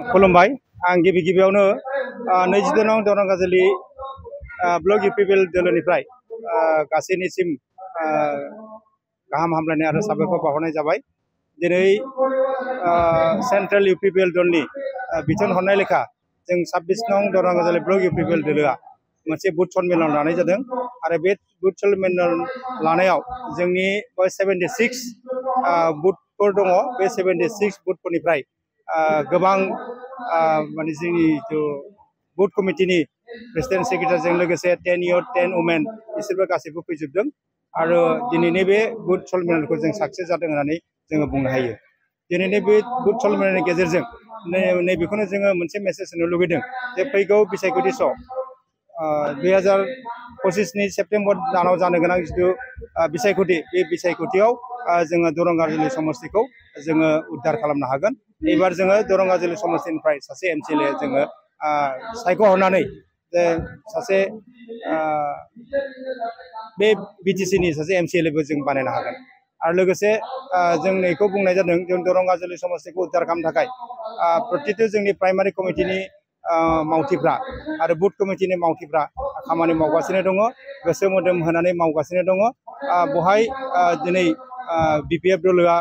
खुलुमबाय आं गिबि गिबियावनो 22 नं दरंगाजुलि ब्लक इउपिपिएल दोलोनिफ्राय गासैनिसिम गाहाम हामलायनाय आरो साबायखर बावहरनाय जाबाय। दिनै सेन्ट्रेल इउपिपिएल दलनि बिथोन हरनाय लेखा जों 26 नं दरंगाजुलि ब्लक इउपिपिएल दोलोआ मोनसे बुथ सन्मेलन लानाय जादों आरो बे बुथ सन्मेलन लानायाव जोंनि 76 बुथफोर दङ। बे 76 बुथफोरनिफ्राय गोबां माने जोंनि बुथ कमिटिनि प्रेसिडेन्ट सेक्रेटारिजों लोगोसे 10 इउथ 10 वुमेन बिसोरबो गासैबो फैजोबदों आरो दिनैनि बे बुथ सन्मेलनखौ जों साक्सेस जादों होननानै जोङो बुंनो हायो। दिनैनि बे बुथ सन्मेलननि गेजेरजों नैबेखौनो जोङो मोनसे मेसेज होनो लुबैदों जे फैगौ बिसायख'थि सम 2025 सेप्तेम्बर दानाव जानो गोनां जिथु बिसायख'थि बे बिसायख'थियाव जोङो दरंगाजुलि समस्तिखौ जोङो उद्धार खालामनो हागोन। एबार जोङो दरंगाजुलि समस्तिनिफ्राय सासे एमसिएलए जोङो सायख'हरनानै जे सासे बे बिटिसिनि सासे एमसिएलएबो जों बानायनो हागोन आरो लोगोसे जों नैखौ बुंनाय जादों जों दरंगाजुलि समस्तिखौ उद्धार खालामनो थाखाय प्रतिथु जोंनि प्राइमारि कमिटिनि मावथिफ्रा आरो बुथ कमिटिनि मावथिफ्रा खामानि मावगासिनो दङ, गोसो मोदोम होनानै मावगासिनो दङ। बहाय दिनै बिपिएफ दलआ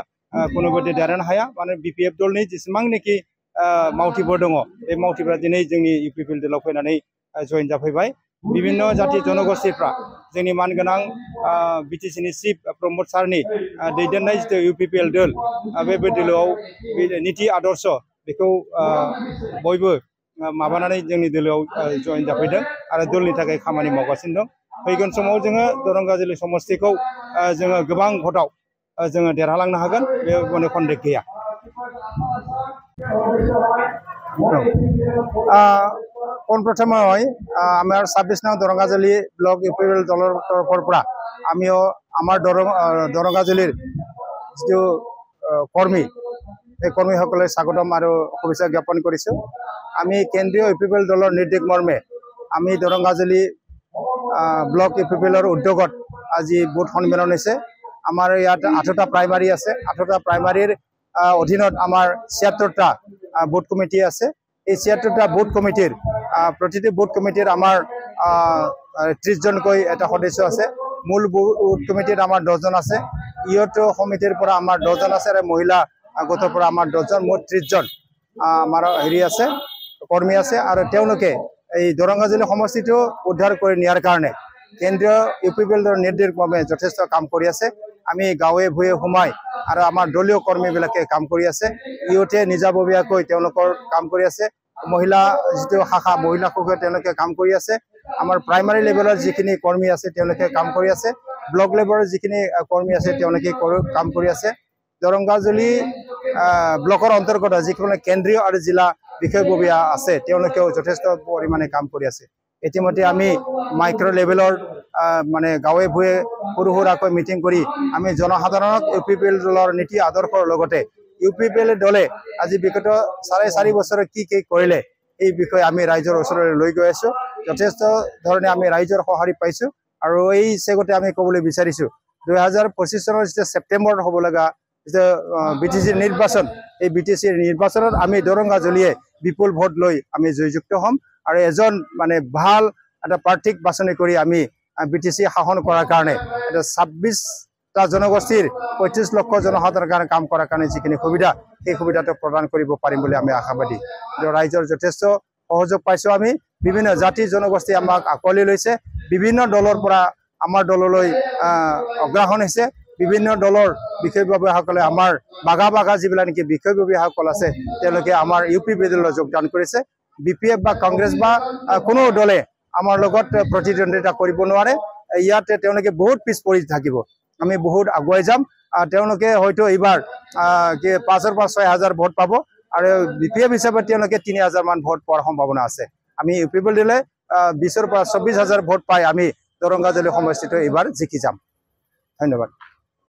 कुनुबादि देरहानो हाया, माने बिपिएफ दलनि जेसेबांनाखि मावथिफोर दङ बे मावथिफ्रा दिनै जोंनि इउपिपिएल दलाव फैनानै जयेन जाफैबाय। विभिन्न जाति जनगोष्ठीफ्रा जोंनि मानगोनां बिटिसिनि चिफ प्रमद सारनि दैदेननाय जिथु इउपिपिएल दोल बे दोलोआव नीति आदर्श बेखौ बयबो माबानानै जोंनि दोलोआव जयेन जाफैदों आरो दलनि थाखाय खामानि मावगासिनो दं। फैगोन समाव जोङो दरंगाजुलि समस्तिखौ जोङो गोबां भटआव जोङो देरहालांनो हागोन, बे माने सन्देह गैया। পোনপ্ৰথমে আমাৰ 26 নং দৰংগাজুলি ব্লক ইউপিপিএল দলৰ তৰফৰ পৰা আমিও আমাৰ দৰংগাজুলিৰ যিটো কৰ্মী এই কৰ্মীসকলে স্বাগতম আৰু শুভেচ্ছা জ্ঞাপন কৰিছোঁ। আমি কেন্দ্ৰীয় ইউপিপিএল দলৰ নিৰ্দেশ মৰ্মে আমি দৰংগাজুলি ব্লক ইউপিপিএলৰ উদ্যোগত আজি বুথ সন্মিলন হৈছে। আমাৰ ইয়াত 8টা প্ৰাইমাৰী আছে। 8টা প্ৰাইমাৰীৰ অধীনত আমাৰ 76টা বুথ কমিটি আছে। এই 76টা বুথ কমিটিৰ প্ৰতিটো বুথ কমিটিৰ আমাৰ 30 জনকৈ এটা সদস্য আছে। মূল বুথ কমিটিত আমাৰ 10 জন আছে। ইউথ সমিতিৰ পৰা আমাৰ 10 জন আছে আৰু মহিলা গোটৰ পৰা আমাৰ 10 জন, মুঠ 30 জন আমাৰ হেৰি আছে, কৰ্মী আছে। আৰু তেওঁলোকে এই দৰংগাজুলি সমষ্টিটো উদ্ধাৰ কৰি নিয়াৰ কাৰণে কেন্দ্ৰীয় ইউপিপিএল দলৰ নিৰ্দেশ মৰ্মে যথেষ্ট কাম কৰি আছে। আমি গাঁৱে ভূঞে সোমাই আৰু আমাৰ দলীয় কৰ্মীবিলাকে কাম কৰি আছে। ইউথে নিজাববীয়াকৈ তেওঁলোকৰ কাম কৰি আছে। মহিলা যিটো শাখা মহিলা শাখাই তেওঁলোকে কাম কৰি আছে। আমাৰ প্ৰাইমাৰী লেভেলৰ যিখিনি কৰ্মী আছে তেওঁলোকে কাম কৰি আছে। ব্লক লেভেলৰ যিখিনি কৰ্মী আছে তেওঁলোকে কাম কৰি আছে। দৰংগাজুলি ব্লকৰ অন্তৰ্গত যিখিনি কেন্দ্ৰীয় আৰু জিলা বিষয়ববীয়া আছে তেওঁলোকেও যথেষ্ট পৰিমাণে কাম কৰি আছে। ইতিমধ্যে আমি মাইক্ৰ' লেভেলৰ মানে গাঁৱে ভূঞে সৰু সুৰাকৈ মিটিং কৰি আমি জনসাধাৰণক ইউপিপিএল দলৰ নীতি আদৰ্শৰ লগতে ইউপিপিএল দলে আজি বিগত 4.5 বছৰত কি কৰিলে এই বিষয়ে আমি ৰাইজৰ ওচৰলৈ লৈ গৈ আছোঁ। যথেষ্ট ধৰণে আমি ৰাইজৰ সঁহাৰি পাইছোঁ আৰু এই চেগতে আমি ক'বলৈ বিচাৰিছোঁ 2025 চনৰ যেতিয়া ছেপ্টেম্বৰত হ'ব লগা যে বিটিচিৰ নিৰ্বাচন, এই বিটিচিৰ নিৰ্বাচনত আমি দৰংগাজুলিয়ে বিপুল ভোট লৈ আমি জয়যুক্ত হ'ম আৰু এজন মানে ভাল এটা প্ৰাৰ্থীক বাছনি কৰি আমি বিটিচি শাসন কৰাৰ কাৰণে 26টা জনগোষ্ঠীৰ 35 লক্ষ জনসাধাৰণৰ কাৰণে কাম কৰাৰ কাৰণে যিখিনি সুবিধা সেই সুবিধাটো প্ৰদান কৰিব পাৰিম বুলি আমি আশাবাদী। ৰাইজৰ যথেষ্ট সহযোগ পাইছোঁ। আমি বিভিন্ন জাতি জনগোষ্ঠী আমাক আঁকোৱালি লৈছে। বিভিন্ন দলৰ পৰা আমাৰ দললৈ অগ্ৰসৰ হৈছে। বিভিন্ন দলৰ বিষয়ববীয়াসকলে আমাৰ বাগা যিবিলাক নেকি বিষয়ববীয়াসকল আছে তেওঁলোকে আমাৰ ইউপিপিএলত যোগদান কৰিছে। বিপিএফ বা কংগ্ৰেছ বা কোনো দলে আমাৰ লগত প্ৰতিদ্বন্দ্বিতা কৰিব নোৱাৰে। ইয়াতে তেওঁলোকে বহুত পিছ পৰি থাকিব, আমি বহুত আগুৱাই যাম। তেওঁলোকে হয়তো এইবাৰ 5,000 পৰা 6,000 ভোট পাব আৰু বিপিএফ হিচাপে তেওঁলোকে 3,000 মান ভোট পোৱাৰ সম্ভাৱনা আছে। আমি ইউপিপিএল দিলে 20,000 পৰা 24,000 ভোট পাই আমি দৰংগাজুলি সমষ্টিটো এইবাৰ জিকি যাম। ধন্যবাদ।